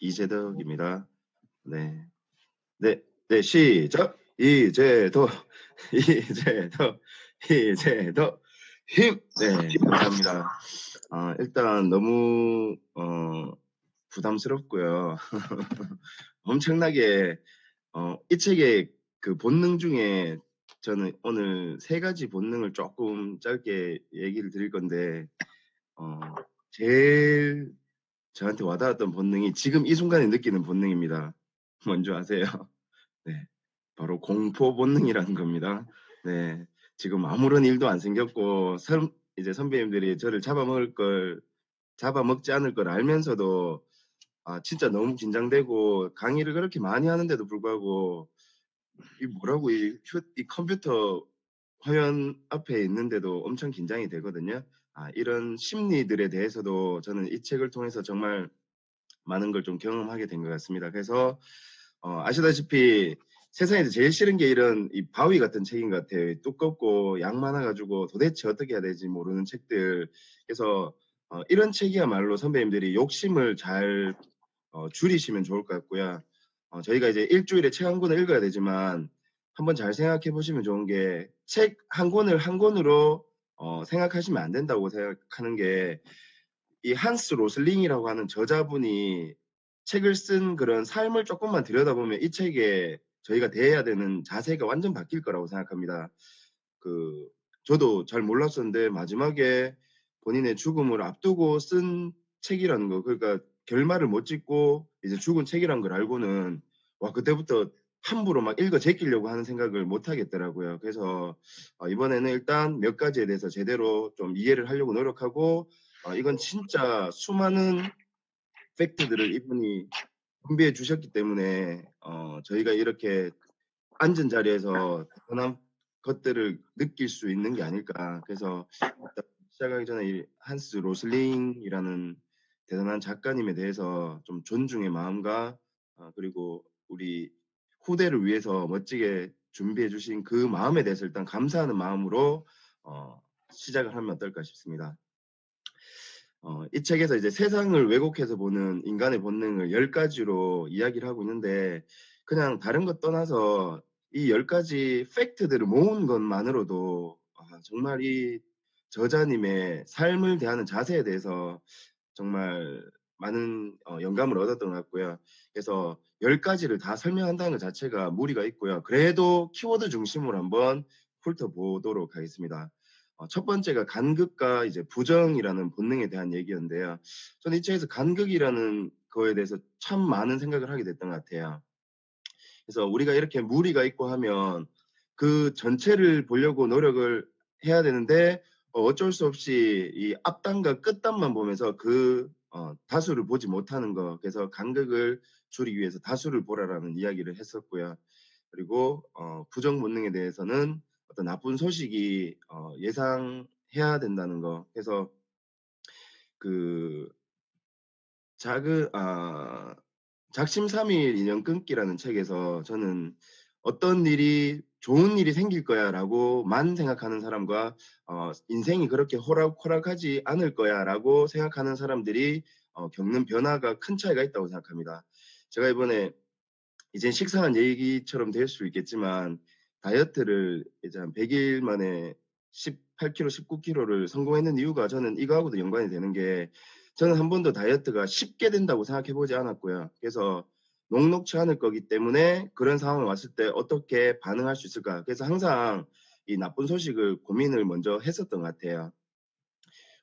이재덕입니다. 네. 네. 네. 시작. 이재덕, 이재덕, 이재덕 힘. 네. 감사합니다. 일단 너무 부담스럽고요. 엄청나게 이 책의 그 본능 중에 저는 오늘 세 가지 본능을 조금 짧게 얘기를 드릴 건데 어 제일 저한테 와닿았던 본능이 지금 이 순간에 느끼는 본능입니다. 뭔지 아세요? 네. 바로 공포 본능이라는 겁니다. 네. 지금 아무런 일도 안 생겼고 이제 선배님들이 저를 잡아먹지 않을 걸 알면서도 진짜 너무 긴장되고 강의를 그렇게 많이 하는데도 불구하고 이 뭐라고 이 컴퓨터 화면 앞에 있는데도 엄청 긴장이 되거든요. 이런 심리들에 대해서도 저는 이 책을 통해서 정말 많은 걸 좀 경험하게 된 것 같습니다. 그래서 아시다시피 세상에서 제일 싫은 게 이런 이 바위 같은 책인 것 같아요. 두껍고 양 많아 가지고 도대체 어떻게 해야 될지 모르는 책들. 그래서 이런 책이야말로 선배님들이 욕심을 잘 줄이시면 좋을 것 같고요. 저희가 이제 일 주일에 책 한 권을 읽어야 되지만 한번 잘 생각해 보시면 좋은 게 책 한 권을 한 권으로 생각하시면 안 된다고 생각하는 게 이 한스 로슬링이라고 하는 저자분이 책을 쓴 그런 삶을 쪼끔만 들여다보면 이 책에 저희가 대해야 되는 자세가 완전 바뀔 거라고 생각합니다. 그 저도 잘 몰랐었는데 마지막에 본인의 죽음을 앞두고 쓴 책이라는 거, 그러니까 결말을 못 짓고 이제 죽은 책이란 걸 알고는 와, 그때부터 함부로 막 읽어 제끼려고 하는 생각을 못 하겠더라고요. 그래서 이번에는 일단 몇 가지에 대해서 제대로 좀 이해를 하려고 노력하고 이건 진짜 수많은 팩트들을 이분이 준비해 주셨기 때문에 저희가 이렇게 앉은 자리에서 대단한 것들을 느낄 수 있는 게 아닐까. 그래서 일단 시작하기 전에 이 한스 로슬링이라는 대단한 작가님에 대해서 좀 존중의 마음과 그리고 우리 후대를 위해서 멋지게 준비해 주신 그 마음에 대해서 일단 감사하는 마음으로 시작을 하면 어떨까 싶습니다. 이 책에서 이제 세상을 왜곡해서 보는 인간의 본능을 10가지로 이야기를 하고 있는데 그냥 다른 것 떠나서 이 10가지 팩트들을 모은 것만으로도 정말 이 저자님의 삶을 대하는 자세에 대해서 정말 많은 영감을 얻었던 것 같고요. 그래서 10가지를 다 설명한다는 것 자체가 무리가 있고요. 그래도 키워드 중심으로 한번 훑어보도록 하겠습니다. 첫 번째가 간극과 이제 부정이라는 본능에 대한 얘기였는데요. 저는 이 책에서 간극이라는 거에 대해서 참 많은 생각을 하게 됐던 것 같아요. 그래서 우리가 이렇게 무리가 있고 하면 그 전체를 보려고 노력을 해야 되는데 어쩔 수 없이 이 앞단과 끝단만 보면서 그 다수를 보지 못하는 거. 그래서 간극을 줄이기 위해서 다수를 보라라는 이야기를 했었고요. 그리고 부정 본능에 대해서는 어떤 나쁜 소식이 예상해야 된다는 거. 그래서 그 작은 작심삼일 인연 끊기라는 책에서 저는 어떤 일이 '좋은 일이 생길 거야.'라고만 생각하는 사람과 '인생이 그렇게 호락호락하지 않을 거야.'라고 생각하는 사람들이 겪는 변화가 큰 차이가 있다고 생각합니다. 제가 이번에 이제 식상한 얘기처럼 될 수 있겠지만 다이어트를 이제 한 100일 만에 18 킬로, 19 킬로를 성공했는 이유가 저는 이거하고도 연관이 되는 게 저는 한 번도 다이어트가 쉽게 된다고 생각해 보지 않았고요. 그래서 녹록치 않을 거기 때문에 그런 상황이 왔을 때 어떻게 반응할 수 있을까? 그래서 항상 이 나쁜 소식을 고민을 먼저 했었던 것 같아요.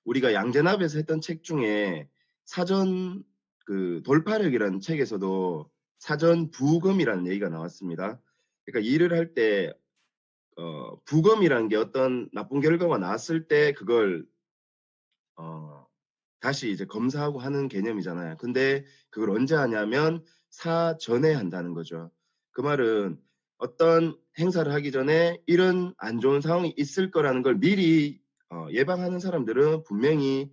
우리가 양재나베에서 했던 책 중에 사전 돌파력이라는 책에서도 사전 부검이라는 얘기가 나왔습니다. 그러니까 일을 할 때 부검이라는 게 어떤 나쁜 결과가 나왔을 때 그걸 어 다시 이제 검사하고 하는 개념이잖아요. 근데 그걸 언제 하냐면 사전에 한다는 거죠. 그 말은 어떤 행사를 하기 전에 이런 안 좋은 상황이 있을 거라는 걸 미리 예방하는 사람들은 분명히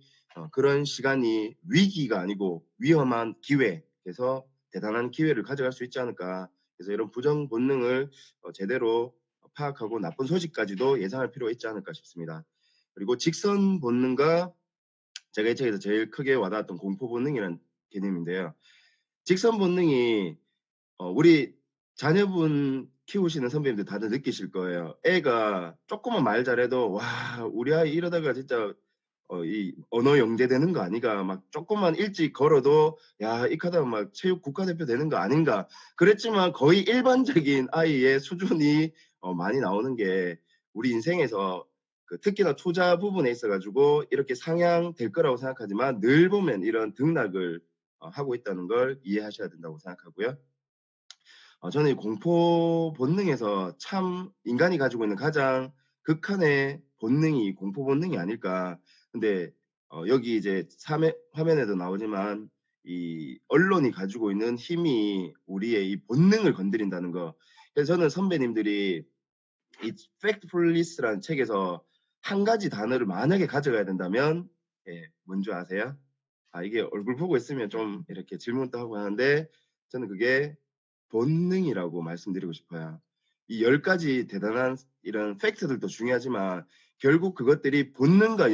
그런 시간이 위기가 아니고 위험한 기회, 그래서 대단한 기회를 가져갈 수 있지 않을까. 그래서 이런 부정 본능을 제대로 파악하고 나쁜 소식까지도 예상할 필요가 있지 않을까 싶습니다. 그리고 직선 본능과 제가 이 책에서 제일 크게 와닿았던 공포 본능이라는 개념인데요. 직선 본능이 우리 자녀분 키우시는 선배님들 다들 느끼실 거예요. 애가 쪼끔만 말 잘해도 '와 우리 아이 이러다가 진짜 이 언어 영재 되는 거 아니가.' 막 쪼끔만 일찍 걸어도 '야 이 카다면 막 체육 국가대표 되는 거 아닌가.' 그랬지만 거의 일반적인 아이의 수준이 많이 나오는 게 우리 인생에서 특히나 투자 부분에 있어 가지고 이렇게 상향될 거라고 생각하지만 늘 보면 이런 등락을 하고 있다는 걸 이해하셔야 된다고 생각하고요. 저는 이 공포 본능에서 참 인간이 가지고 있는 가장 극한의 본능이 공포 본능이 아닐까. 근데 여기 이제 화면에도 나오지만 이 언론이 가지고 있는 힘이 우리의 이 본능을 건드린다는 거. 그래서 저는 선배님들이 이 Factfulness라는 책에서 한 가지 단어를 만약에 가져가야 된다면 뭔지 아세요? 이게 얼굴 보고 있으면 좀 이렇게 질문도 하고 하는데 저는 그게 본능이라고 말씀드리고 싶어요. 이 10 가지 대단한 이런 팩트들도 중요하지만 결국 그것들이 본능과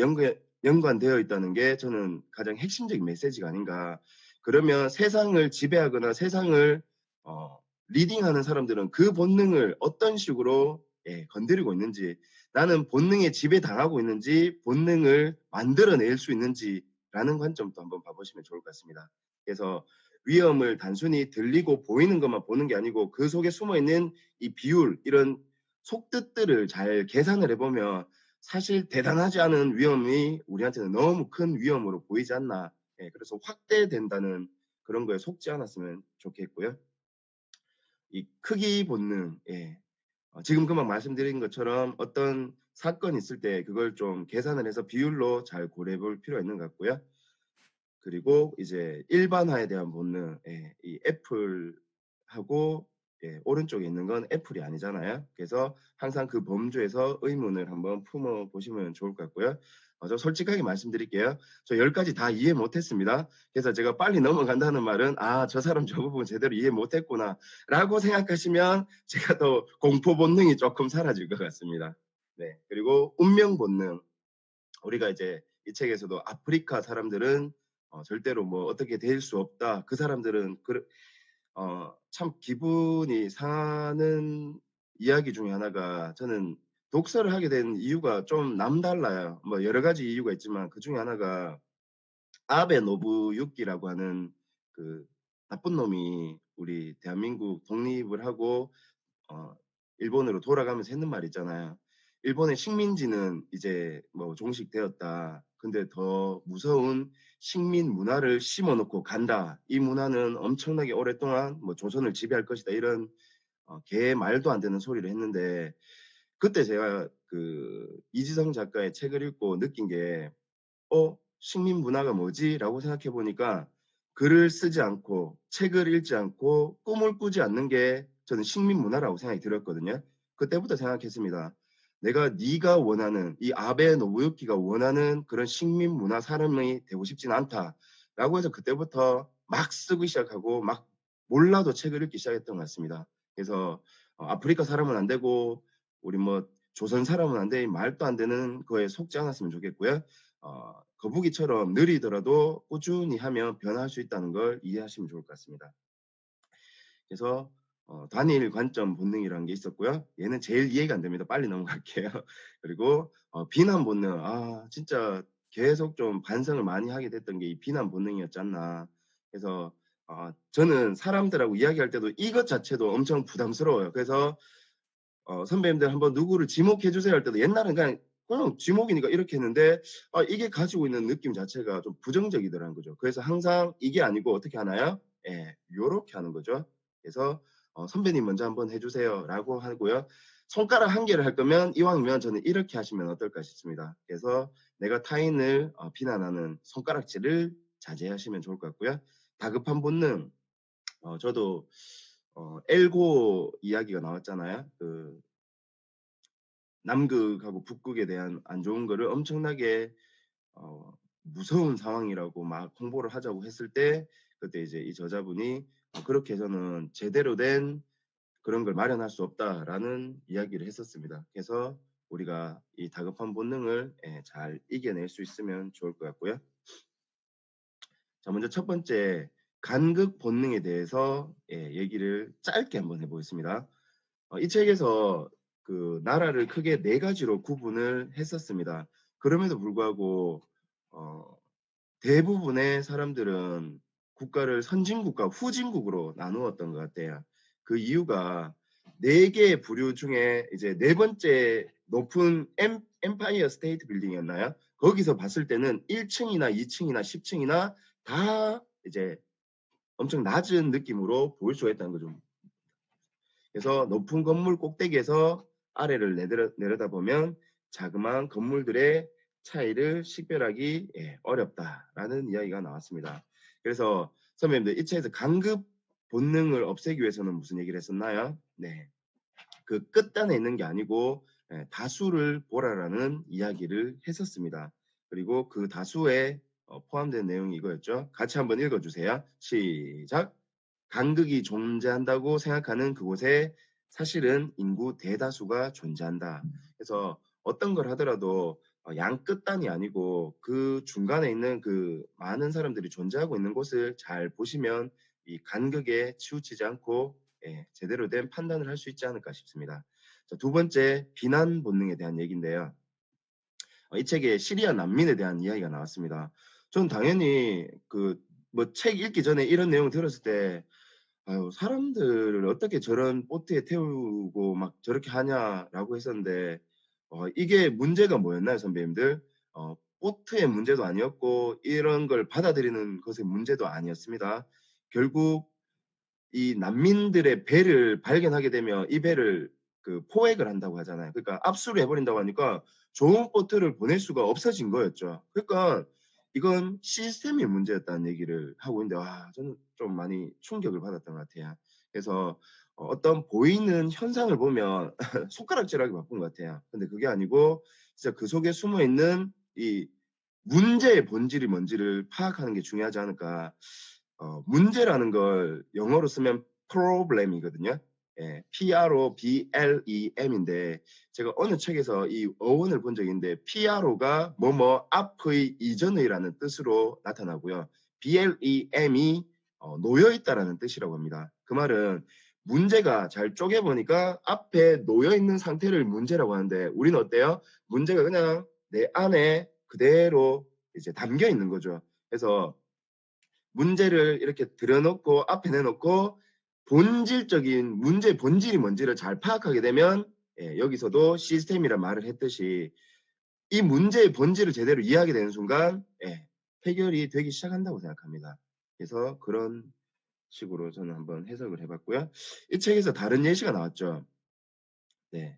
연관되어 있다는 게 저는 가장 핵심적인 메시지가 아닌가. 그러면 세상을 지배하거나 세상을 어 리딩하는 사람들은 그 본능을 어떤 식으로 건드리고 있는지, 나는 본능에 지배당하고 있는지 본능을 만들어낼 수 있는지라는 관점도 한번 봐 보시면 좋을 것 같습니다. 그래서 위험을 단순히 들리고 보이는 것만 보는 게 아니고 그 속에 숨어 있는 이 비율, 이런 속뜻들을 잘 계산을 해 보면 사실 대단하지 않은 위험이 우리한테는 너무 큰 위험으로 보이지 않나. 그래서 확대된다는 그런 거에 속지 않았으면 좋겠고요. 이 크기 본능, 지금 금방 말씀드린 것처럼 어떤 사건이 있을 때 그걸 좀 계산을 해서 비율로 잘 고려해 볼 필요가 있는 것 같고요. 그리고 이제 일반화에 대한 본능. 이 애플하고 오른쪽에 있는 건 애플이 아니잖아요. 그래서 항상 그 범주에서 의문을 한번 품어 보시면 좋을 것 같고요. 저 솔직하게 말씀드릴게요. 저 10 가지 다 이해 못 했습니다. 그래서 제가 빨리 넘어간다는 말은 '아 저 사람 저 부분 제대로 이해 못 했구나.'라고 생각하시면 제가 더 공포 본능이 쪼끔 사라질 것 같습니다. 네. 그리고 운명 본능. 우리가 이제 이 책에서도 "아프리카 사람들은 절대로 뭐 어떻게 될 수 없다. 그 사람들은 참 기분이 상하는 이야기 중에 하나가, 저는 독서를 하게 된 이유가 좀 남달라요. 뭐 여러 가지 이유가 있지만 그중에 하나가 아베 노부유키라고 하는 그 나쁜 놈이 우리 대한민국 독립을 하고 어 일본으로 돌아가면서 했는 말 있잖아요. "일본의 식민지는 이제 뭐 종식되었다. 근데 더 무서운 식민 문화를 심어 놓고 간다. 이 문화는 엄청나게 오랫동안 뭐 조선을 지배할 것이다." 이런 개 말도 안 되는 소리를 했는데, 그때 제가 이지성 작가의 책을 읽고 느낀 게 '식민 문화가 뭐지?'라고 생각해 보니까 글을 쓰지 않고 책을 읽지 않고 꿈을 꾸지 않는 게 저는 식민 문화라고 생각이 들었거든요. 그때부터 생각했습니다. '내가 네가 원하는 이 아베 노부유키가 원하는 그런 식민 문화 사람이 되고 싶진 않다.'라고 해서 그때부터 막 쓰기 시작하고 막 몰라도 책을 읽기 시작했던 것 같습니다. 그래서 아프리카 사람은 안 되고 우리 뭐 조선 사람은 안 돼. 이 말도 안 되는 거에 속지 않았으면 좋겠고요. 거북이처럼 느리더라도 꾸준히 하면 변화할 수 있다는 걸 이해하시면 좋을 것 같습니다. 그래서 단일 관점 본능이라는 게 있었고요. 얘는 제일 이해가 안 됩니다. 빨리 넘어갈게요. 그리고 비난 본능. 진짜 계속 좀 반성을 많이 하게 됐던 게 이 비난 본능이었지 않나. 그래서 저는 사람들하고 이야기할 때도 이것 자체도 엄청 부담스러워요. 그래서 선배님들 한번 누구를 지목해 주세요 할 때도 옛날엔 그냥 지목이니까 이렇게 했는데 이게 가지고 있는 느낌 자체가 좀 부정적이더라는 거죠. 그래서 항상 이게 아니고 어떻게 하나요? 요렇게 하는 거죠. 그래서 "선배님 먼저 한번 해 주세요."라고 하고요. 손가락 한 개를 할 거면 이왕이면 저는 이렇게 하시면 어떨까 싶습니다. 그래서 내가 타인을 비난하는 손가락질을 자제하시면 좋을 것 같고요. 다급한 본능. 저도 엘고 이야기가 나왔잖아요. 남극하고 북극에 대한 안 좋은 거를 엄청나게 어 무서운 상황이라고 막 홍보를 하자고 했을 때, 그때 이제 이 저자분이 "그렇게 해서는 제대로 된 그런 걸 마련할 수 없다."라는 이야기를 했었습니다. 그래서 우리가 이 다급한 본능을 잘 이겨낼 수 있으면 좋을 것 같고요. 자, 먼저 첫 번째, 간극 본능에 대해서 얘기를 짧게 한번 해 보겠습니다. 이 책에서 그 나라를 크게 4 가지로 구분을 했었습니다. 그럼에도 불구하고 어 대부분의 사람들은 국가를 선진국과 후진국으로 나누었던 것 같아요. 그 이유가 4 개의 부류 중에 이제 4 번째 높은 엠파이어 스테이트 빌딩이었나요? 거기서 봤을 때는 1 층이나 2 층이나 10 층이나 다 이제 엄청 낮은 느낌으로 보일 수가 있다는 거죠. 그래서 높은 건물 꼭대기에서 아래를 내려다보면 자그마한 건물들의 차이를 식별하기 어렵다라는 이야기가 나왔습니다. 그래서 선배님들 이 책에서 간급 본능을 없애기 위해서는 무슨 얘기를 했었나요? 네. 그 끝단에 있는 게 아니고 다수를 보라라는 이야기를 했었습니다. 그리고 그 다수에 포함된 내용이 이거였죠. 같이 한번 읽어 주세요. 시작. 간극이 존재한다고 생각하는 그곳에 사실은 인구 대다수가 존재한다. 그래서 어떤 걸 하더라도 양 끝단이 아니고 그 중간에 있는 그 많은 사람들이 존재하고 있는 곳을 잘 보시면 이 간극에 치우치지 않고 제대로 된 판단을 할 수 있지 않을까 싶습니다. 자, 두 번째 비난 본능에 대한 얘기인데요. 이 책에 시리아 난민에 대한 이야기가 나왔습니다. 전 당연히 그 뭐 책 읽기 전에 이런 내용을 들었을 때 '아유 사람들을 어떻게 저런 보트에 태우고 막 저렇게 하냐.'라고 했었는데 이게 문제가 뭐였나요 선배님들? 보트의 문제도 아니었고 이런 걸 받아들이는 것의 문제도 아니었습니다. 결국 이 난민들의 배를 발견하게 되면 이 배를 그 포획을 한다고 하잖아요. 그러니까 압수를 해 버린다고 하니까 좋은 보트를 보낼 수가 없어진 거였죠. 그러니까 이건 시스템의 문제였다는 얘기를 하고 있는데 저는 좀 많이 충격을 받았던 것 같아요. 그래서 어떤 보이는 현상을 보면 손가락질하기 바쁜 것 같아요. 근데 그게 아니고 진짜 그 속에 숨어 있는 이 문제의 본질이 뭔지를 파악하는 게 중요하지 않을까. 문제라는 걸 영어로 쓰면 problem이거든요. PROBLEM인데 제가 어느 책에서 이 어원을 본 적이 있는데 PRO가 뭐뭐 앞의 이전의라는 뜻으로 나타나고요. BLEM이 놓여 있다라는 뜻이라고 합니다. 그 말은 문제가 잘 쪼개 보니까 앞에 놓여 있는 상태를 문제라고 하는데 우리는 어때요? 문제가 그냥 내 안에 그대로 이제 담겨 있는 거죠. 그래서 문제를 이렇게 들여놓고 앞에 내놓고 본질적인 문제의 본질이 뭔지를 잘 파악하게 되면 여기서도 시스템이란 말을 했듯이 이 문제의 본질을 제대로 이해하게 되는 순간 해결이 되기 시작한다고 생각합니다. 그래서 그런 식으로 저는 한번 해석을 해 봤고요. 이 책에서 다른 예시가 나왔죠. 네.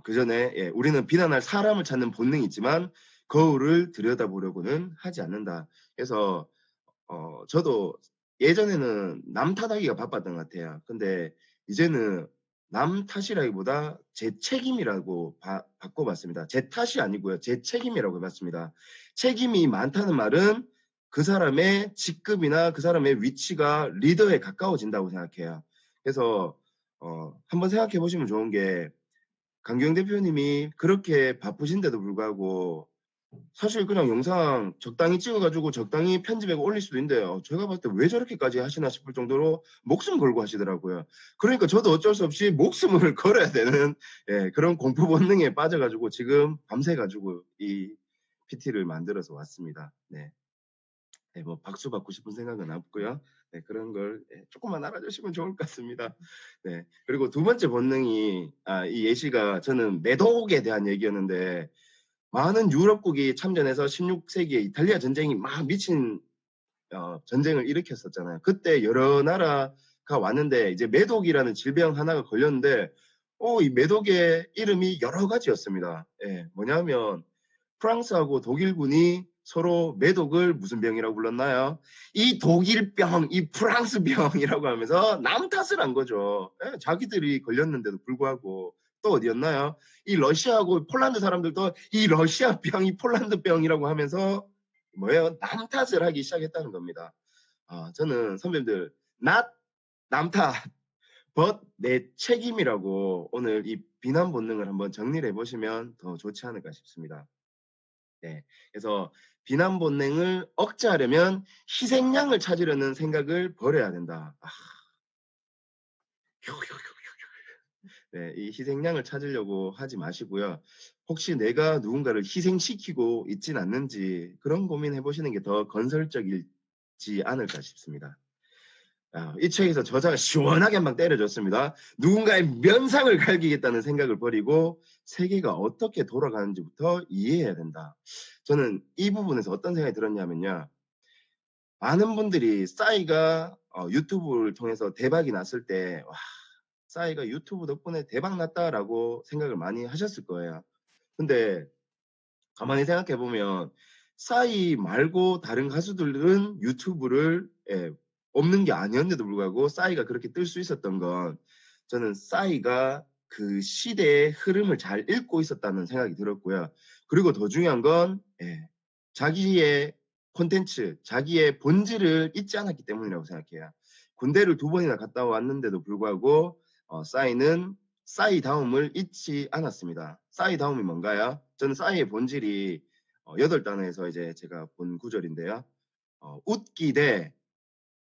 그전에 "우리는 비난할 사람을 찾는 본능이 있지만 거울을 들여다보려고는 하지 않는다." 그래서 저도 예전에는 남 탓하기가 바빴던 것 같아요. 근데 이제는 남 탓이라기보다 제 책임이라고 바꿔 봤습니다. 제 탓이 아니고요. 제 책임이라고 해 봤습니다. 책임이 많다는 말은 그 사람의 직급이나 그 사람의 위치가 리더에 가까워진다고 생각해요. 그래서 한번 생각해 보시면 좋은 게 강경 대표님이 그렇게 바쁘신데도 불구하고 사실 그냥 영상 적당히 찍어 가지고 적당히 편집해서 올릴 수도 있는데 제가 봤을 때 '왜 저렇게까지 하시나?' 싶을 정도로 목숨 걸고 하시더라고요. 그러니까 저도 어쩔 수 없이 목숨을 걸어야 되는 그런 공포 본능에 빠져 가지고 지금 밤새 가지고 이 PT를 만들어서 왔습니다. 네. 뭐 박수 받고 싶은 생각은 없고요. 네 그런 걸 쪼끔만 알아주시면 좋을 것 같습니다. 네. 그리고 두 번째 본능이 이 예시가 저는 매독에 대한 얘기였는데 많은 유럽국이 참전해서 16 세기에 이탈리아 전쟁이 막 미친 전쟁을 일으켰었잖아요. 그때 여러 나라가 왔는데 이제 매독이라는 질병 하나가 걸렸는데 이 매독의 이름이 여러 가지였습니다. 뭐냐면 프랑스하고 독일군이 서로 매독을 무슨 병이라고 불렀나요? 이 독일병, 이 프랑스병이라고 하면서 남 탓을 한 거죠. 자기들이 걸렸는데도 불구하고. 또 어디였나요? 이 러시아하고 폴란드 사람들도 이 러시아병, 이 폴란드병이라고 하면서 뭐예요? 남 탓을 하기 시작했다는 겁니다. 저는 선배님들 not 남 탓, but 내 책임이라고 오늘 이 비난 본능을 한번 정리를 해 보시면 더 좋지 않을까 싶습니다. 네. 그래서 비난 본능을 억제하려면 희생양을 찾으려는 생각을 버려야 된다. 아. 네. 이 희생양을 찾으려고 하지 마시고요. 혹시 내가 누군가를 희생시키고 있진 않는지 그런 고민해 보시는 게 더 건설적이지 않을까 싶습니다. 이 책에서 저자가 시원하게 한 방 때려줬습니다. 누군가의 면상을 갈기겠다는 생각을 버리고 세계가 어떻게 돌아가는지부터 이해해야 된다. 저는 이 부분에서 어떤 생각이 들었냐면요. 많은 분들이 싸이가 유튜브를 통해서 대박이 났을 때 '와 싸이가 유튜브 덕분에 대박 났다.'라고 생각을 많이 하셨을 거예요. 근데 가만히 생각해 보면 싸이 말고 다른 가수들은 유튜브를 없는 게 아니었는데도 불구하고 싸이가 그렇게 뜰 수 있었던 건 저는 싸이가 그 시대의 흐름을 잘 읽고 있었다는 생각이 들었고요. 그리고 더 중요한 건 자기의 콘텐츠, 자기의 본질을 잊지 않았기 때문이라고 생각해요. 군대를 2번이나 갔다 왔는데도 불구하고 싸이는 싸이다움을 잊지 않았습니다. 싸이다움이 뭔가요? 저는 싸이의 본질이 8단어에서 이제 제가 본 구절인데요. "웃기 대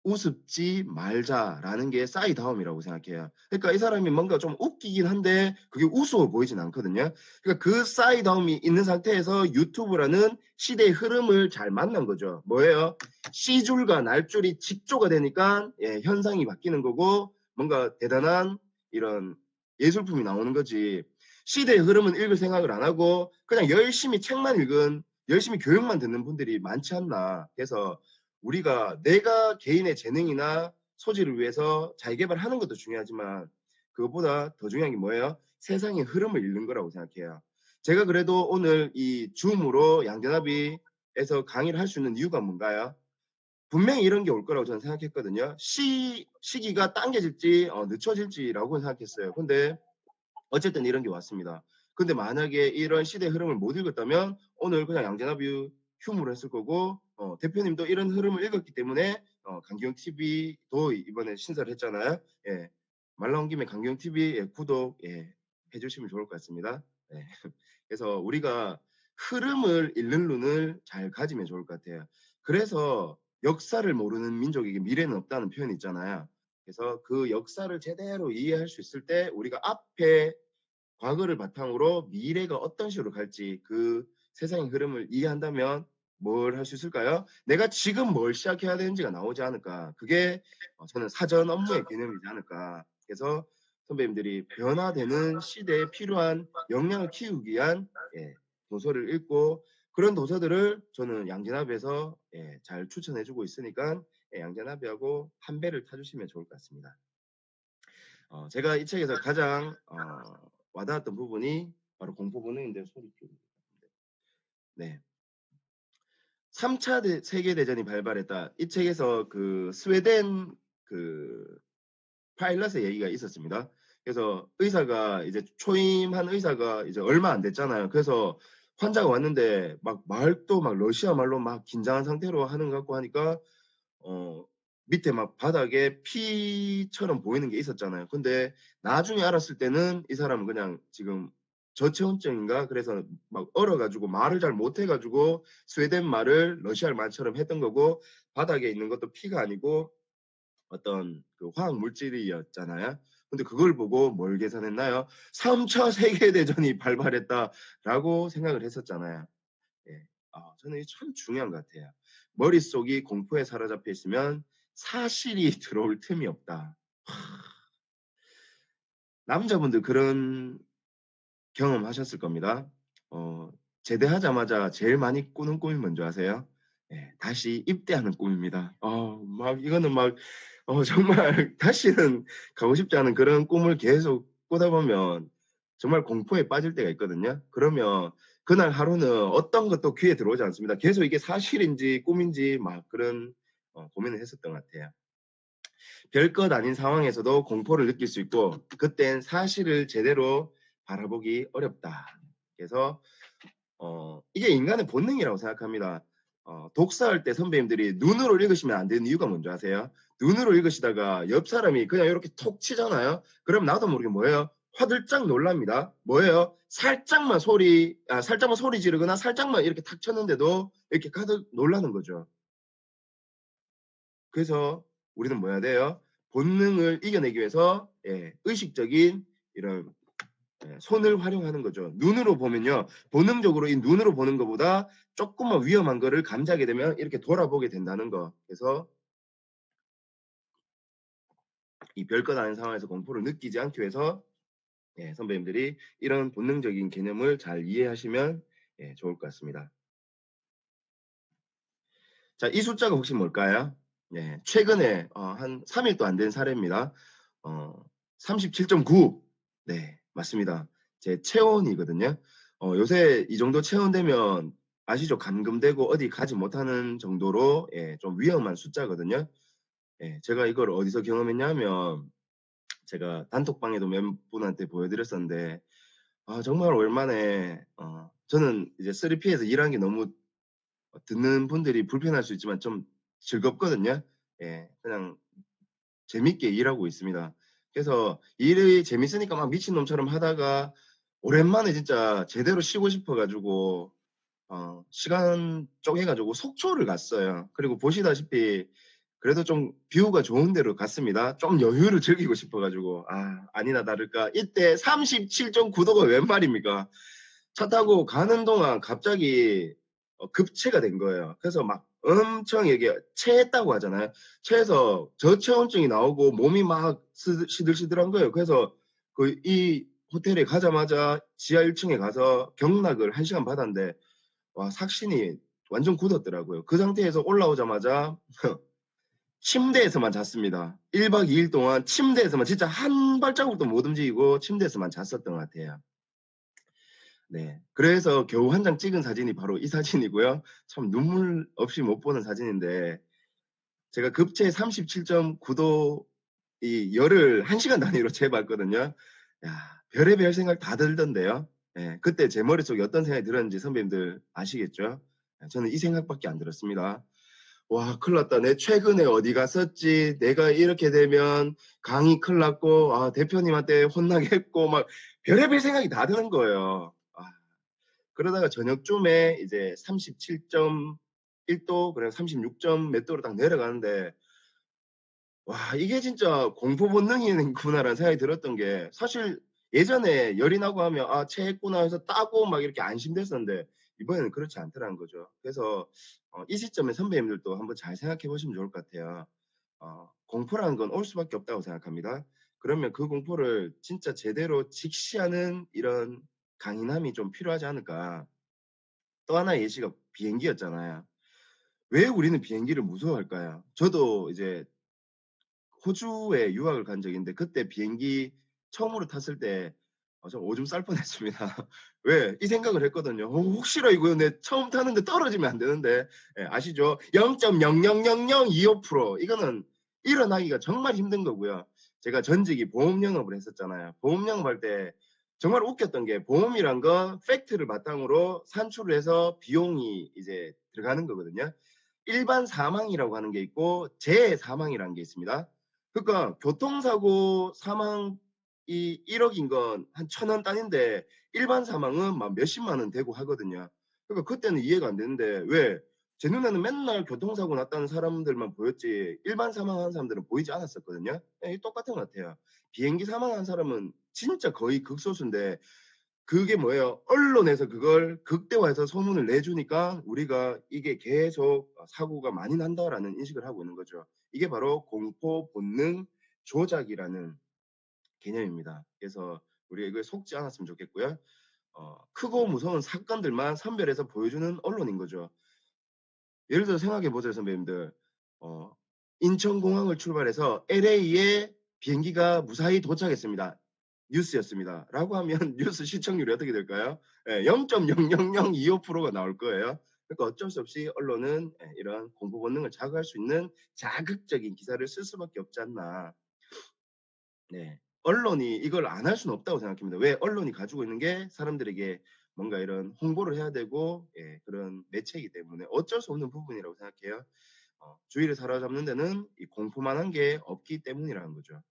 우습지 말자."라는 게 싸이다움이라고 생각해요. 그러니까 이 사람이 뭔가 좀 웃기긴 한데 그게 우스워 보이진 않거든요. 그러니까 그 싸이다움이 있는 상태에서 유튜브라는 시대의 흐름을 잘 만난 거죠. 뭐예요? 씨줄과 날줄이 직조가 되니까 현상이 바뀌는 거고 뭔가 대단한 이런 예술품이 나오는 거지. 시대의 흐름은 읽을 생각을 안 하고 그냥 열심히 책만 읽은 열심히 교육만 듣는 분들이 많지 않나. 그래서 우리가 내가 개인의 재능이나 소질을 위해서 자기계발하는 것도 중요하지만 그것보다 더 중요한 게 뭐예요? 세상의 흐름을 읽는 거라고 생각해요. 제가 그래도 오늘 이 줌으로 양대나비에서 강의를 할 수 있는 이유가 뭔가요? 분명히 이런 게 올 거라고 저는 생각했거든요. 시기가 당겨질지 늦춰질지라고 생각했어요. 근데 어쨌든 이런 게 왔습니다. 근데 만약에 이런 시대의 흐름을 못 읽었다면 오늘 그냥 양자나비 휴무를 했을 거고 대표님도 이런 흐름을 읽었기 때문에 강경 TV도 이번에 신설을 했잖아요. 예. 말 나온 김에 강경 TV 구독 해주시면 좋을 것 같습니다. 예. 그래서 우리가 흐름을 읽는 눈을 잘 가지면 좋을 것 같아요. 그래서 역사를 모르는 민족에게 미래는 없다는 표현이 있잖아요. 그래서 그 역사를 제대로 이해할 수 있을 때 우리가 앞에 과거를 바탕으로 미래가 어떤 식으로 갈지 그 세상의 흐름을 이해한다면 뭘 할 수 있을까요? 내가 지금 뭘 시작해야 되는지가 나오지 않을까. 그게 저는 사전 업무의 개념이지 않을까. 그래서 선배님들이 변화되는 시대에 필요한 역량을 키우기 위한 도서를 읽고 그런 도서들을 저는 양진합에서 잘 추천해 주고 있으니까 양진합하고 한 배를 타주시면 좋을 것 같습니다. 제가 이 책에서 가장 와닿았던 부분이 바로 공포 본능인데 소리 좀. 네. 3차 세계 대전이 발발했다. 이 책에서 그 스웨덴 그 파일럿의 얘기가 있었습니다. 그래서 의사가 이제 초임한 의사가 이제 얼마 안 됐잖아요. 그래서 환자가 왔는데 막 말도 막 러시아 말로 막 긴장한 상태로 하는 것 같고 하니까 어 밑에 막 바닥에 피처럼 보이는 게 있었잖아요. 근데 나중에 알았을 때는 이 사람은 그냥 지금 저체온증인가 그래서 막 얼어 가지고 말을 잘 못해 가지고 스웨덴 말을 러시아 말처럼 했던 거고 바닥에 있는 것도 피가 아니고 어떤 그 화학 물질이었잖아요. 근데 그걸 보고 뭘 계산했나요? "3차 세계 대전이 발발했다."라고 생각을 했었잖아요. 예. 저는 이게 참 중요한 것 같아요. 머릿속이 공포에 사로잡혀 있으면 사실이 들어올 틈이 없다. 남자분들 그런 경험하셨을 겁니다. 어 제대하자마자 제일 많이 꾸는 꿈이 뭔지 아세요? 다시 입대하는 꿈입니다. 막 이거는 막 정말 다시는 가고 싶지 않은 그런 꿈을 계속 꾸다 보면 정말 공포에 빠질 때가 있거든요. 그러면 그날 하루는 어떤 것도 귀에 들어오지 않습니다. 계속 이게 사실인지 꿈인지 막 그런 고민을 했었던 것 같아요. 별것 아닌 상황에서도 공포를 느낄 수 있고 그땐 사실을 제대로 바라보기 어렵다. 그래서 이게 인간의 본능이라고 생각합니다. 독서할 때 선배님들이 눈으로 읽으시면 안 되는 이유가 뭔지 아세요? 눈으로 읽으시다가 옆 사람이 그냥 이렇게 톡 치잖아요. 그럼 나도 모르게 뭐예요? 화들짝 놀랍니다. 뭐예요? 살짝만 소리 지르거나 살짝만 이렇게 탁 쳤는데도 이렇게 가득 놀라는 거죠. 그래서 우리는 뭐 해야 돼요? 본능을 이겨내기 위해서 의식적인 이런 손을 활용하는 거죠. 눈으로 보면요. 본능적으로 이 눈으로 보는 것보다 쪼끔만 위험한 거를 감지하게 되면 이렇게 돌아보게 된다는 거. 그래서 이 별것 아닌 상황에서 공포를 느끼지 않기 위해서 선배님들이 이런 본능적인 개념을 잘 이해하시면 좋을 것 같습니다. 자, 이 숫자가 혹시 뭘까요? 최근에 한 3 일도 안 된 사례입니다. 어 37.9. 네, 맞습니다. 제 체온이거든요. 요새 이 정도 체온 되면 아시죠? 감금되고 어디 가지 못하는 정도로 좀 위험한 숫자거든요. 제가 이걸 어디서 경험했냐면 제가 단톡방에도 몇 분한테 보여 드렸었는데 정말 오랜만에 저는 이제 3P에서 일하는 게 너무 듣는 분들이 불편할 수 있지만 좀 즐겁거든요. 그냥 재밌게 일하고 있습니다. 그래서 일이 재밌으니까 막 미친놈처럼 하다가 오랜만에 진짜 제대로 쉬고 싶어 가지고 시간 쪼개 가지고 속초를 갔어요. 그리고 보시다시피 그래도 좀 뷰가 좋은 데로 갔습니다. 좀 여유를 즐기고 싶어 가지고. 아니나 다를까 이때 37.9 도가 웬 말입니까? 차 타고 가는 동안 갑자기 급체가 된 거예요. 그래서 막 엄청 이게 체했다고 하잖아요. 체해서 저체온증이 나오고 몸이 막 시들시들한 거예요. 그래서 이 호텔에 가자마자 지하 1 층에 가서 경락을 1 시간 받았는데 와, 삭신이 완전 굳었더라고요. 그 상태에서 올라오자마자 침대에서만 잤습니다. 1박 2일 동안 침대에서만 진짜 한 발자국도 못 움직이고 침대에서만 잤었던 것 같아요. 네. 그래서 겨우 한 장 찍은 사진이 바로 이 사진이고요. 참 눈물 없이 못 보는 사진인데 제가 급체 37.9도 이 열을 1 시간 단위로 재봤거든요. 야, 별의별 생각 다 들던데요. 그때 제 머릿속에 어떤 생각이 들었는지 선배님들 아시겠죠? 저는 이 생각밖에 안 들었습니다. '와, 큰일 났다. 내 최근에 어디 갔었지. 내가 이렇게 되면 강의 큰일 났고 대표님한테 혼나겠고.' 막 별의별 생각이 다 드는 거예요. 그러다가 저녁쯤에 이제 37.1도 그래 36점 몇 도로 딱 내려가는데 '와, 이게 진짜 공포 본능이구나.'라는 생각이 들었던 게 사실 예전에 열이 나고 하면 '아, 체했구나.' 해서 따고 막 이렇게 안심됐었는데 이번에는 그렇지 않더라는 거죠. 그래서 이 시점에 선배님들도 한번 잘 생각해 보시면 좋을 것 같아요. 공포라는 건 올 수밖에 없다고 생각합니다. 그러면 그 공포를 진짜 제대로 직시하는 이런 강인함이 좀 필요하지 않을까. 또 하나의 예시가 비행기였잖아요. 왜 우리는 비행기를 무서워할까요? 저도 이제 호주에 유학을 간 적이 있는데 그때 비행기 처음으로 탔을 때 저 오줌 쌀 뻔했습니다. 왜? 이 생각을 했거든요. 혹시라 이거 내 처음 타는데 떨어지면 안 되는데. 아시죠? 0.00025% 이거는 일어나기가 정말 힘든 거고요. 제가 전직이 보험 영업을 했었잖아요. 보험 영업할 때 정말 웃겼던 게 보험이란 건 팩트를 바탕으로 산출을 해서 비용이 이제 들어가는 거거든요. 일반 사망이라고 하는 게 있고 재해 사망이라는 게 있습니다. 그러니까 교통사고 사망이 1 억인 건 한 1,000원 단위인데 일반 사망은 막 몇십만 원 되고 하거든요. 그러니까 그때는 이해가 안 되는데 왜 제 눈에는 맨날 교통사고 났다는 사람들만 보였지 일반 사망한 사람들은 보이지 않았었거든요. 똑같은 것 같아요. 비행기 사망한 사람은 진짜 거의 극소수인데 그게 뭐예요? 언론에서 그걸 극대화해서 소문을 내주니까 우리가 이게 계속 '사고가 많이 난다.'라는 인식을 하고 있는 거죠. 이게 바로 공포 본능 조작이라는 개념입니다. 그래서 우리가 이거에 속지 않았으면 좋겠고요. 크고 무서운 사건들만 선별해서 보여주는 언론인 거죠. 예를 들어서 생각해 보세요, 선배님들. 어 인천공항을 출발해서 LA에 비행기가 무사히 도착했습니다. 뉴스였습니다. 라고 하면 뉴스 시청률이 어떻게 될까요? 0.00025%가 나올 거예요. 그러니까 어쩔 수 없이 언론은 이런 공포 본능을 자극할 수 있는 자극적인 기사를 쓸 수밖에 없지 않나. 네. 언론이 이걸 안 할 수는 없다고 생각합니다. 왜? 언론이 가지고 있는 게 사람들에게 뭔가 이런 홍보를 해야 되고 그런 매체이기 때문에 어쩔 수 없는 부분이라고 생각해요. 주의를 사로잡는 데는 이 공포만한 게 없기 때문이라는 거죠.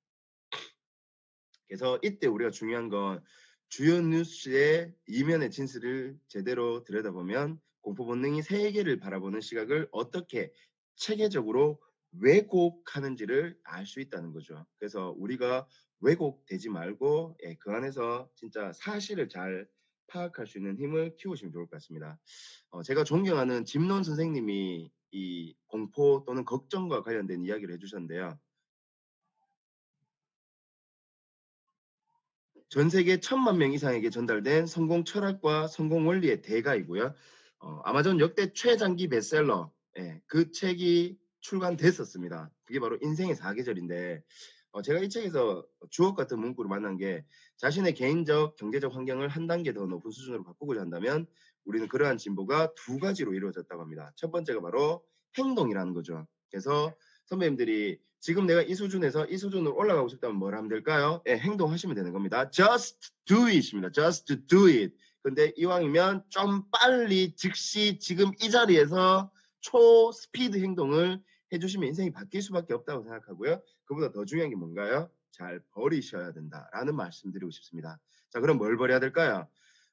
그래서 이때 우리가 중요한 건 주요 뉴스의 이면의 진실을 제대로 들여다보면 공포 본능이 세계를 바라보는 시각을 어떻게 체계적으로 왜곡하는지를 알 수 있다는 거죠. 그래서 우리가 왜곡되지 말고 그 안에서 진짜 사실을 잘 파악할 수 있는 힘을 키우시면 좋을 것 같습니다. 제가 존경하는 짐론 선생님이 이 공포 또는 걱정과 관련된 이야기를 해주셨는데요. 전 세계 1,000만 명 이상에게 전달된 성공 철학과 성공 원리의 대가이고요. 아마존 역대 최장기 베스트셀러 그 책이 출간됐었습니다. 그게 바로 인생의 사계절인데 제가 이 책에서 주옥 같은 문구를 만난 게 자신의 개인적 경제적 환경을 한 단계 더 높은 수준으로 바꾸고자 한다면 우리는 그러한 진보가 두 가지로 이루어졌다고 합니다. 첫 번째가 바로 행동이라는 거죠. 그래서 선배님들이 지금 내가 이 수준에서 이 수준으로 올라가고 싶다면 뭘 하면 될까요? 행동하시면 되는 겁니다. Just do it입니다. Just do it. 근데 이왕이면 좀 빨리 즉시 지금 이 자리에서 초스피드 행동을 해주시면 인생이 바뀔 수밖에 없다고 생각하고요. 그보다 더 중요한 게 뭔가요? 잘 버리셔야 된다라는 말씀드리고 싶습니다. 자, 그럼 뭘 버려야 될까요?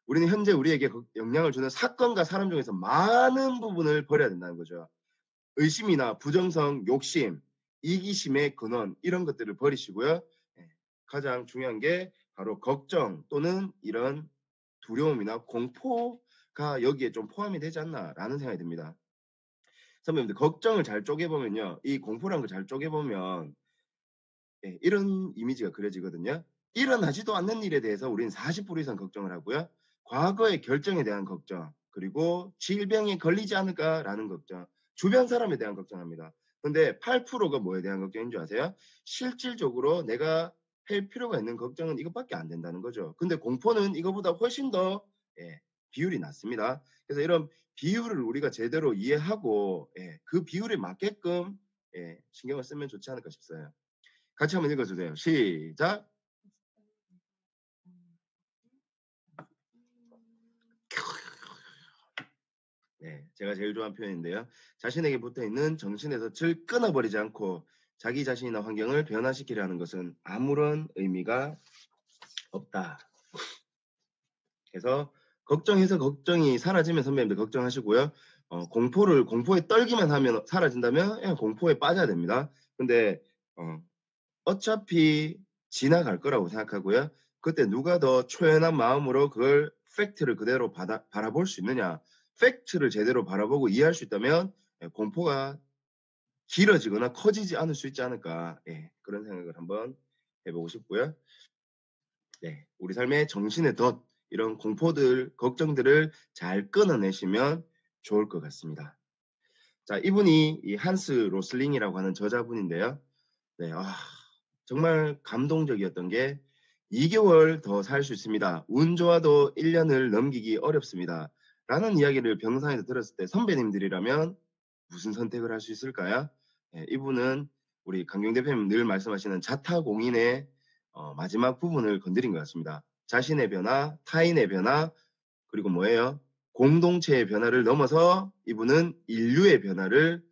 우리는 현재 우리에게 영향을 주는 사건과 사람 중에서 많은 부분을 버려야 된다는 거죠. 의심이나 부정성, 욕심, 이기심의 근원 이런 것들을 버리시고요. 가장 중요한 게 바로 걱정 또는 이런 두려움이나 공포가 여기에 좀 포함이 되지 않나라는 생각이 듭니다. 선배님들 걱정을 잘 쪼개보면요. 이 공포라는 걸 잘 쪼개보면 이런 이미지가 그려지거든요. 일어나지도 않는 일에 대해서 우리는 40% 이상 걱정을 하고요. 과거의 결정에 대한 걱정, 그리고 질병에 걸리지 않을까라는 걱정, 주변 사람에 대한 걱정합니다. 근데 8%가 뭐에 대한 걱정인 줄 아세요? 실질적으로 내가 할 필요가 있는 걱정은 이것밖에 안 된다는 거죠. 근데 공포는 이거보다 훨씬 더 비율이 낮습니다. 그래서 이런 비율을 우리가 제대로 이해하고 그 비율에 맞게끔 신경을 쓰면 좋지 않을까 싶어요. 같이 한번 읽어주세요. 시작. 제가 제일 좋아하는 표현인데요. 자신에게 붙어있는 정신의 덫을 끊어버리지 않고 자기 자신이나 환경을 변화시키려 하는 것은 아무런 의미가 없다. 그래서 걱정해서 걱정이 사라지면 선배님들 걱정하시고요. 공포에 떨기만 하면 사라진다면 공포에 빠져야 됩니다. 근데 어차피 지나갈 거라고 생각하고요. 그때 누가 더 초연한 마음으로 그걸 팩트를 그대로 바라볼 수 있느냐. 팩트를 제대로 바라보고 이해할 수 있다면 공포가 길어지거나 커지지 않을 수 있지 않을까. 그런 생각을 한번 해보고 싶고요. 우리 삶의 정신의 덫, 이런 공포들, 걱정들을 잘 끊어내시면 좋을 것 같습니다. 자, 이분이 이 한스 로슬링이라고 하는 저자분인데요. 정말 감동적이었던 게 2개월 더 살 수 있습니다. 운 좋아도 1년을 넘기기 어렵습니다. 라는 이야기를 병상에서 들었을 때 선배님들이라면 무슨 선택을 할 수 있을까요? 이분은 우리 강경 대표님 늘 말씀하시는 자타공인의 마지막 부분을 건드린 것 같습니다. 자신의 변화, 타인의 변화, 그리고 뭐예요? 공동체의 변화를 넘어서 이분은 인류의 변화를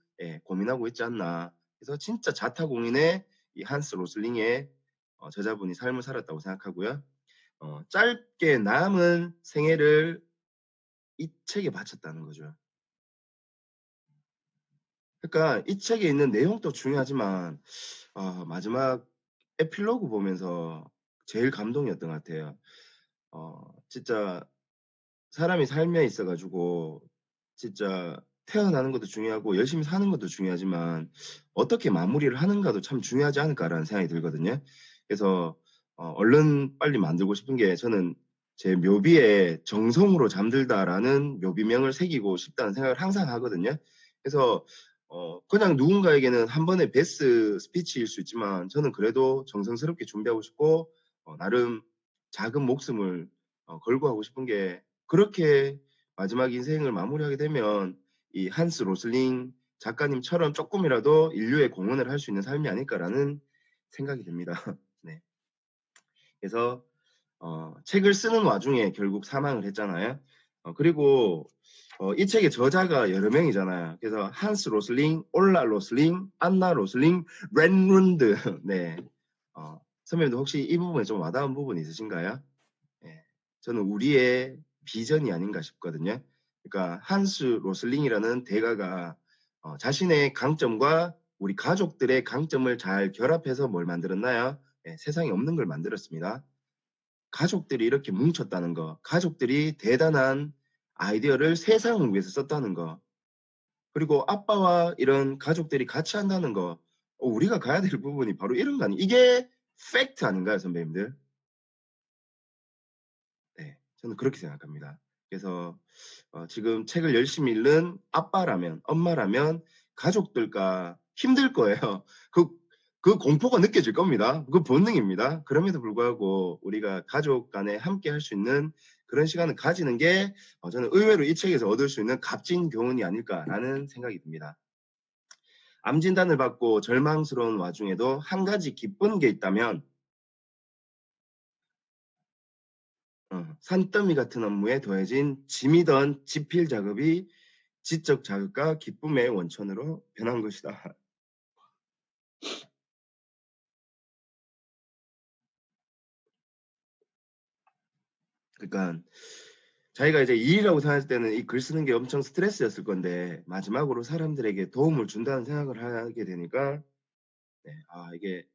고민하고 있지 않나. 그래서 진짜 자타공인의 이 한스 로슬링의 저자분이 삶을 살았다고 생각하고요. 짧게 남은 생애를 이 책에 바쳤다는 거죠. 그러니까 이 책에 있는 내용도 중요하지만 마지막 에필로그 보면서 제일 감동이었던 것 같아요. 진짜 사람이 삶에 있어 가지고 진짜 태어나는 것도 중요하고 열심히 사는 것도 중요하지만 어떻게 마무리를 하는가도 참 중요하지 않을까라는 생각이 들거든요. 그래서 얼른 빨리 만들고 싶은 게 저는 제 묘비에 정성으로 잠들다라는 묘비명을 새기고 싶다는 생각을 항상 하거든요. 그래서 그냥 누군가에게는 한 번의 베스트 스피치일 수 있지만 저는 그래도 정성스럽게 준비하고 싶고 나름 작은 목숨을 걸고 하고 싶은 게 그렇게 마지막 인생을 마무리하게 되면 이 한스 로슬링 작가님처럼 조금이라도 인류에 공헌을 할 수 있는 삶이 아닐까라는 생각이 듭니다. 네. 그래서 책을 쓰는 와중에 결국 사망을 했잖아요. 그리고 이 책의 저자가 여러 명이잖아요. 그래서 한스 로슬링, 올라 로슬링, 안나 로슬링, 렌룬드. 네. 선배님도 혹시 이 부분에 좀 와닿은 부분이 있으신가요? 예. 저는 우리의 비전이 아닌가 싶거든요. 그러니까 한스 로슬링이라는 대가가 자신의 강점과 우리 가족들의 강점을 잘 결합해서 뭘 만들었나요? 예, 세상에 없는 걸 만들었습니다. 가족들이 이렇게 뭉쳤다는 거, 가족들이 대단한 아이디어를 세상을 위해서 썼다는 거, 그리고 아빠와 이런 가족들이 같이 한다는 거, 우리가 가야 될 부분이 바로 이런 거 아니 이게 팩트 아닌가요, 선배님들? 네. 저는 그렇게 생각합니다. 그래서 지금 책을 열심히 읽는 아빠라면, 엄마라면 가족들과 힘들 거예요. 그 그 공포가 느껴질 겁니다. 그 본능입니다. 그럼에도 불구하고 우리가 가족 간에 함께 할 수 있는 그런 시간을 가지는 게 저는 의외로 이 책에서 얻을 수 있는 값진 교훈이 아닐까라는 생각이 듭니다. 암 진단을 받고 절망스러운 와중에도 한 가지 기쁜 게 있다면 산더미 같은 업무에 더해진 짐이던 지필 작업이 지적 자극과 기쁨의 원천으로 변한 것이다. 그러니까 자기가 이제 일이라고 생각했을 때는 이 글 쓰는 게 엄청 스트레스였을 건데 마지막으로 사람들에게 도움을 준다는 생각을 하게 되니까 네, 이게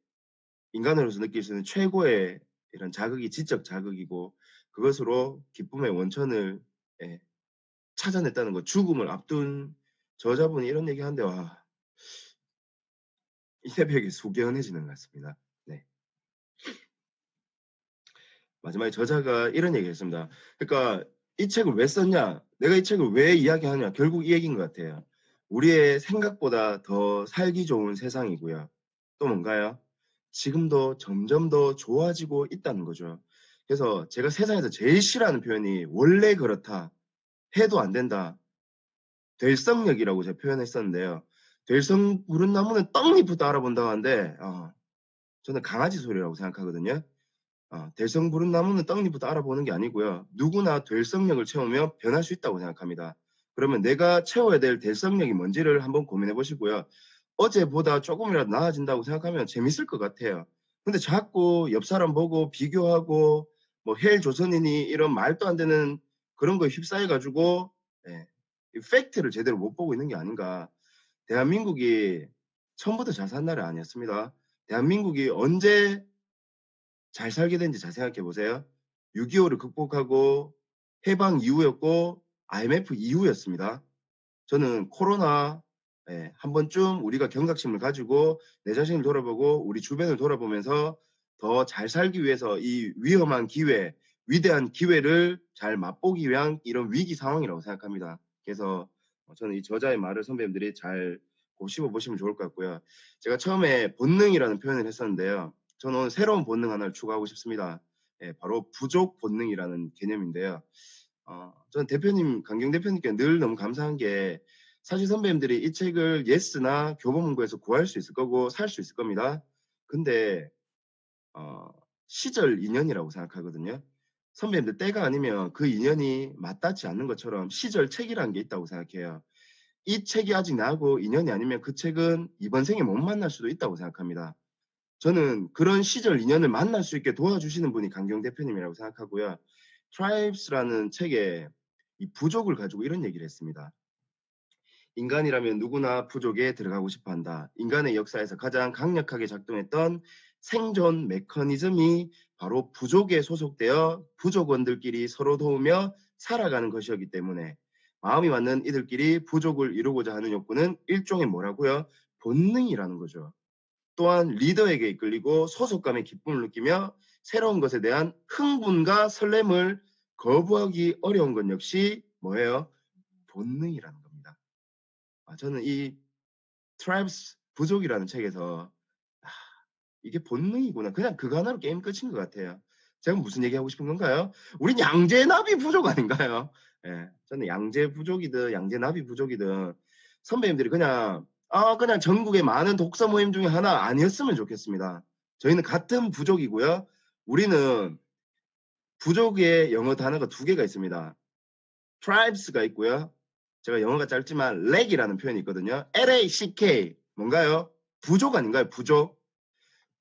인간으로서 느낄 수 있는 최고의 이런 자극이 지적 자극이고 그것으로 기쁨의 원천을 예, 찾아냈다는 거. 죽음을 앞둔 저자분이 이런 얘기하는데 와, 이 새벽에 소개연해지는 것 같습니다. 네. 마지막에 저자가 이런 얘기했습니다. 그러니까 이 책을 왜 썼냐? 내가 이 책을 왜 이야기하냐? 결국 이 얘기인 것 같아요. 우리의 생각보다 더 살기 좋은 세상이고요. 또 뭔가요? 지금도 점점 더 좋아지고 있다는 거죠. 그래서 제가 세상에서 제일 싫어하는 표현이 원래 그렇다. 해도 안 된다. 될성력이라고 제가 표현했었는데요. 될성 부른 나무는 떡잎부터 알아본다고 하는데 저는 강아지 소리라고 생각하거든요. 될성 부른 나무는 떡잎부터 알아보는 게 아니고요. 누구나 될성력을 채우면 변할 수 있다고 생각합니다. 그러면 내가 채워야 될 될성력이 뭔지를 한번 고민해 보시고요. 어제보다 조금이라도 나아진다고 생각하면 재밌을 것 같아요. 근데 자꾸 옆 사람 보고 비교하고 뭐 헬조선이니 이런 말도 안 되는 그런 거에 휩싸여 가지고 예, 이 팩트를 제대로 못 보고 있는 게 아닌가. 대한민국이 처음부터 잘 산 나라 아니었습니다. 대한민국이 언제 잘 살게 된지 잘 생각해 보세요. 6.25를 극복하고 해방 이후였고 IMF 이후였습니다. 저는 코로나 한 번쯤 우리가 경각심을 가지고 내 자신을 돌아보고 우리 주변을 돌아보면서 더 잘 살기 위해서 이 위험한 기회, 위대한 기회를 잘 맛보기 위한 이런 위기 상황이라고 생각합니다. 그래서 저는 이 저자의 말을 선배님들이 잘 곱씹어 보시면 좋을 것 같고요. 제가 처음에 본능이라는 표현을 했었는데요. 저는 오늘 새로운 본능 하나를 추가하고 싶습니다. 바로 부족 본능이라는 개념인데요. 저는 대표님, 강경 대표님께 늘 너무 감사한 게 사실 선배님들이 이 책을 예스나 교보문고에서 구할 수 있을 거고 살 수 있을 겁니다. 근데 어, 시절 인연이라고 생각하거든요. 선배님들 때가 아니면 그 인연이 맞닿지 않는 것처럼 시절 책이라는 게 있다고 생각해요. 이 책이 아직 나하고 인연이 아니면 그 책은 이번 생에 못 만날 수도 있다고 생각합니다. 저는 그런 시절 인연을 만날 수 있게 도와주시는 분이 강경 대표님이라고 생각하고요. Tribes라는 책에 이 부족을 가지고 이런 얘기를 했습니다. 인간이라면 누구나 부족에 들어가고 싶어 한다. 인간의 역사에서 가장 강력하게 작동했던 생존 메커니즘이 바로 부족에 소속되어 부족원들끼리 서로 도우며 살아가는 것이었기 때문에 마음이 맞는 이들끼리 부족을 이루고자 하는 욕구는 일종의 뭐라고요? 본능이라는 거죠. 또한 리더에게 이끌리고 소속감의 기쁨을 느끼며 새로운 것에 대한 흥분과 설렘을 거부하기 어려운 것 역시 뭐예요? 본능이라는 겁니다. 저는 이 트라이브스 부족이라는 책에서 아, 이게 본능이구나. 그냥 그거 하나로 게임 끝인 것 같아요. 제가 무슨 얘기하고 싶은 건가요? 우린 양재나비 부족 아닌가요? 예, 저는 양재 부족이든 양재나비 부족이든 선배님들이 그냥 전국의 많은 독서 모임 중에 하나 아니었으면 좋겠습니다. 저희는 같은 부족이고요. 우리는 부족의 영어 단어가 두 개가 있습니다. tribes가 있고요. 제가 영어가 짧지만 렉이라는 표현이 있거든요. LACK 뭔가요? 부족 아닌가요? 부족.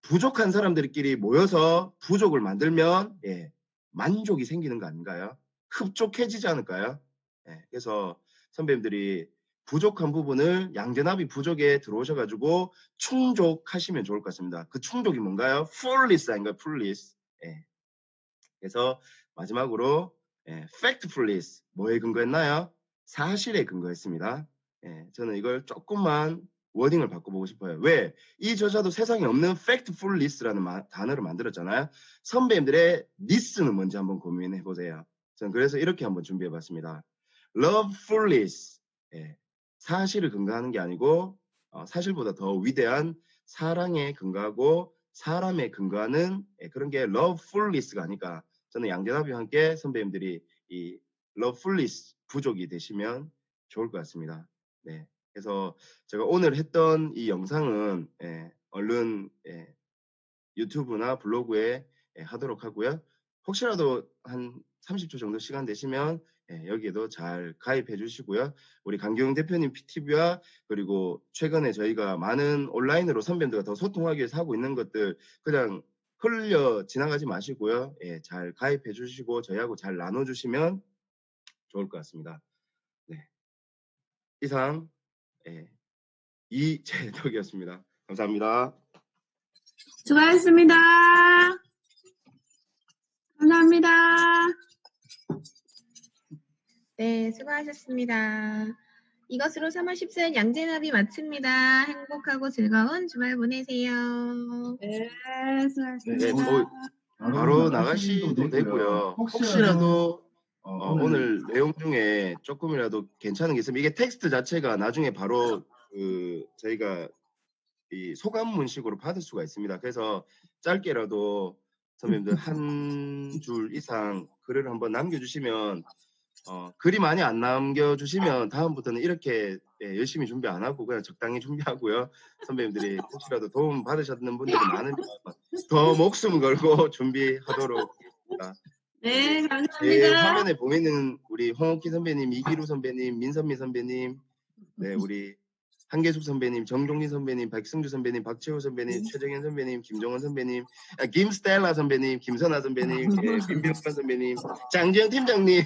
부족한 사람들끼리 모여서 부족을 만들면 예, 만족이 생기는 거 아닌가요? 흡족해지지 않을까요? 예, 그래서 선배님들이 부족한 부분을 양전압이 부족에 들어오셔가지고 충족하시면 좋을 것 같습니다. 그 충족이 뭔가요? fulness 아닌가요? fulness. 예. 그래서 마지막으로 예, factfulness 뭐에 근거했나요? 사실에 근거했습니다. 예, 저는 이걸 조금만 워딩을 바꿔보고 싶어요. 왜? 이 저자도 세상에 없는 factfulness라는 단어를 만들었잖아요. 선배님들의 this는 뭔지 한번 고민해 보세요. 저는 그래서 이렇게 한번 준비해봤습니다. lovefulness. 예, 사실을 근거하는 게 아니고 사실보다 더 위대한 사랑에 근거하고 사람에 근거하는 예, 그런 게 lovefulness가 아닐까. 저는 양전압이와 함께 선배님들이 이 lovefulness 부족이 되시면 좋을 것 같습니다. 네, 그래서 제가 오늘 했던 이 영상은 예, 얼른 예, 유튜브나 블로그에 예, 하도록 하고요. 혹시라도 한 30초 정도 시간 되시면 예, 여기에도 잘 가입해 주시고요. 우리 강경영 대표님 PTV와 그리고 최근에 저희가 많은 온라인으로 선배님들과 더 소통하기 위해서 하고 있는 것들 그냥 흘려 지나가지 마시고요. 예, 잘 가입해 주시고 저희하고 잘 나눠주시면 좋을 것 같습니다. 네, 이상 예, 이재덕이었습니다. 감사합니다. 수고하셨습니다. 감사합니다. 네, 수고하셨습니다. 이것으로 3월 14일 양재나비 마칩니다. 행복하고 즐거운 주말 보내세요. 네, 네, 수고하셨습니다. 뭐 바로 나가시도 되고요. 혹시라도 오늘 내용 중에 조금이라도 괜찮은 게 있으면 이게 텍스트 자체가 나중에 바로 그 저희가 이 소감문식으로 받을 수가 있습니다. 그래서 짧게라도 선배님들 한 줄 이상 글을 한번 남겨주시면 글이 많이 안 남겨주시면 다음부터는 이렇게 예, 열심히 준비 안 하고 그냥 적당히 준비하고요. 선배님들이 혹시라도 도움 받으셨는 분들이 많으면 더 목숨 걸고 준비하도록 하겠습니다. 네, 제 감사합니다. 화면에 보이는 우리 홍옥희 선배님, 이기루 선배님, 민선미 선배님, 네 우리 한계숙 선배님, 정종리 선배님, 백승주 선배님, 박채호 선배님, 최정현 선배님, 김정원 선배님, 김스텔라 선배님, 김선아 선배님, 예, 민병관 선배님, 장지영 팀장님,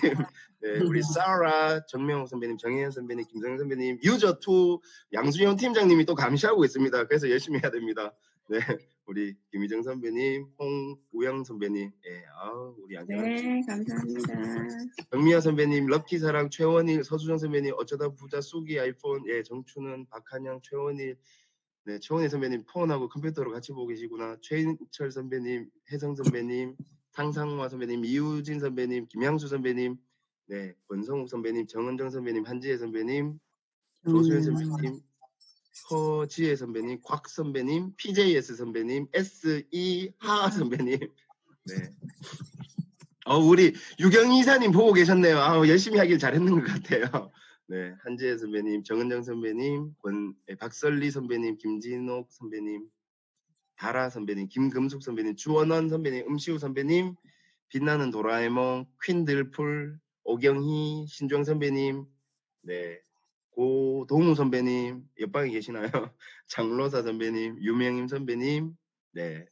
네, 우리 사라, 정명호 선배님, 정혜연 선배님, 김성현 선배님, 유저2 양수현 팀장님이 또 감시하고 있습니다. 그래서 열심히 해야 됩니다. 네, 우리 김희정 선배님, 홍우영 선배님, 예, 아우 우리 양재남 네, 감사합니다. 정미아 선배님, 럭키사랑, 최원일, 서수정 선배님, 어쩌다 부자, 쑥이, 아이폰, 예, 정춘은, 박한영, 최원일, 네, 최원일 선배님 폰하고 컴퓨터로 같이 보고 계시구나. 최인철 선배님, 혜성 선배님, 상상화 선배님, 이우진 선배님, 김향수 선배님, 네, 권성욱 선배님, 정은정 선배님, 한지혜 선배님, 조수현 선배님, 허지혜 선배님, 곽 선배님, PJS 선배님, SE 하 선배님, 네. 우리 유경희 이사님 보고 계셨네요. 열심히 하길 잘했는 것 같아요. 네, 한지혜 선배님, 정은정 선배님, 박설리 선배님, 김진옥 선배님, 다라 선배님, 김금숙 선배님, 주원원 선배님, 음시우 선배님, 빛나는 도라에몽, 퀸들풀, 오경희, 신종 선배님, 네, 고동우 선배님, 옆방에 계시나요? 장로사 선배님, 유명임 선배님, 네,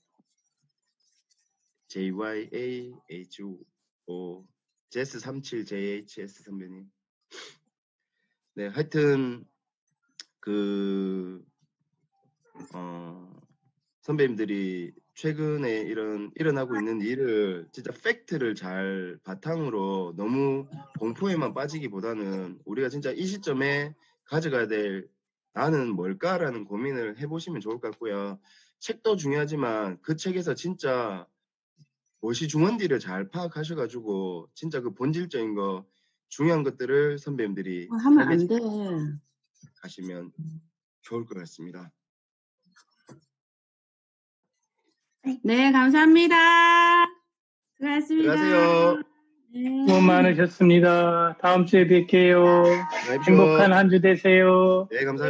JYAHO 제스37JHS 선배님. 네, 하여튼 그 선배님들이 최근에 일어나고 있는 일을 진짜 팩트를 잘 바탕으로 너무 공포에만 빠지기보다는 우리가 진짜 이 시점에 가져가야 될 나는 뭘까라는 고민을 해보시면 좋을 것 같고요. 책도 중요하지만 그 책에서 진짜 무엇이 중요한지를 잘 파악하셔가지고 진짜 그 본질적인 거 중요한 것들을 선배님들이 하면 삶에 안 돼. 가시면 좋을 것 같습니다. 네, 감사합니다. 수고하셨습니다. 들어가세요. 네. 수고 많으셨습니다. 다음 주에 뵐게요. 네, 행복한 한 주 되세요. 네, 감사합니다.